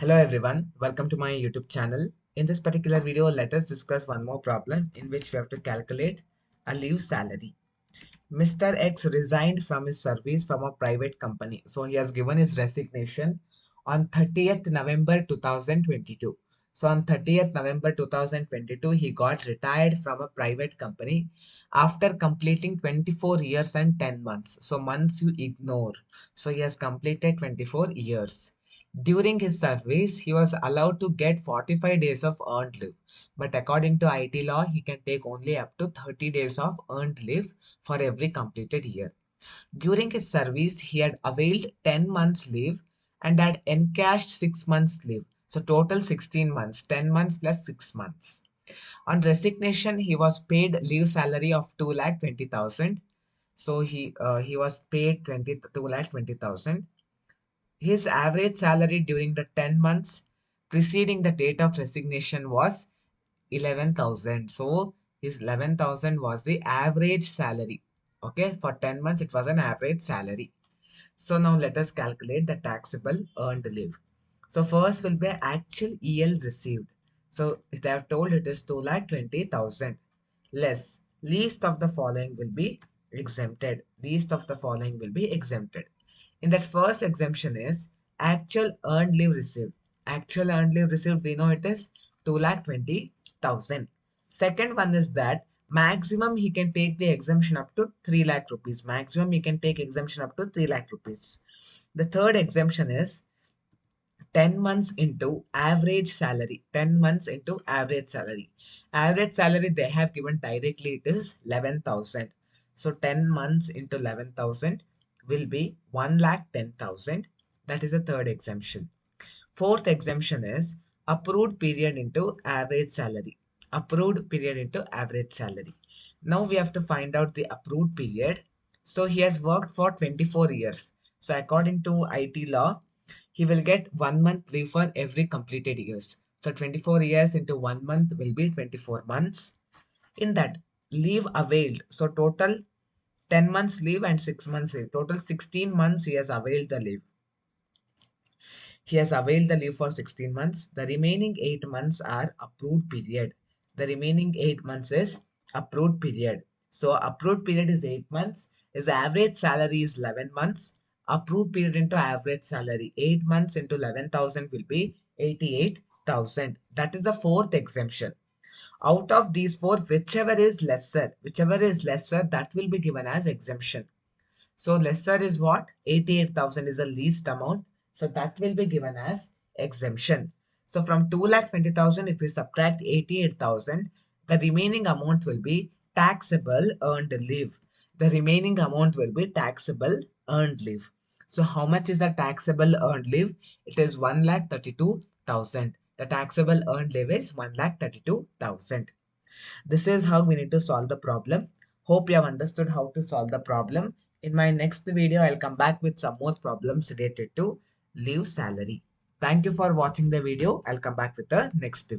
Hello everyone, welcome to my YouTube channel. In this particular video, let us discuss one more problem in which we have to calculate a leave salary. Mr. X resigned from his service from a private company. So he has given his resignation on 30th November 2022. So on 30th November 2022, he got retired from a private company after completing 24 years and 10 months. So months you ignore. So he has completed 24 years. During his service, he was allowed to get 45 days of earned leave. But according to IT law, he can take only up to 30 days of earned leave for every completed year. During his service, he had availed 10 months leave and had encashed 6 months leave. So total 16 months, 10 months plus 6 months. On resignation, he was paid leave salary of 2,20,000. So he was paid 2,20,000. His average salary during the 10 months preceding the date of resignation was 11,000. So his 11,000 was the average salary. Okay, for 10 months it was an average salary. So now let us calculate the taxable earned leave. So first will be actual EL received. So they have told it is 2,20,000 less. Least of the following will be exempted. Least of the following will be exempted. In that first exemption is actual earned leave received. Actual earned leave received, we know it is 2,20,000. Second one is that maximum he can take the exemption up to 3 lakh rupees. Maximum he can take exemption up to 3 lakh rupees. The third exemption is 10 months into average salary. 10 months into average salary. Average salary they have given directly, it is 11,000. So 10 months into 11,000 will be 1,10,000. That is the third exemption. Fourth exemption is approved period into average salary. Approved period into average salary. Now we have to find out the approved period. So he has worked for 24 years. So according to IT law, he will get 1 month leave for every completed years. So 24 years into 1 month will be 24 months. In that, leave availed. So total 10 months leave and 6 months leave. Total 16 months he has availed the leave. He has availed the leave for 16 months. The remaining 8 months are approved period. The remaining 8 months is approved period. So approved period is 8 months. His average salary is 11 months. Approved period into average salary. 8 months into 11,000 will be 88,000. That is the fourth exemption. Out of these four, whichever is lesser, that will be given as exemption. So lesser is what? 88,000 is the least amount. So that will be given as exemption. So from 2,20,000, if we subtract 88,000, the remaining amount will be taxable earned leave. The remaining amount will be taxable earned leave. So how much is the taxable earned leave? It is 1,32,000. The taxable earned leave is 1,32,000. This is how we need to solve the problem. Hope you have understood how to solve the problem. In my next video, I'll come back with some more problems related to leave salary. Thank you for watching the video. I'll come back with the next video.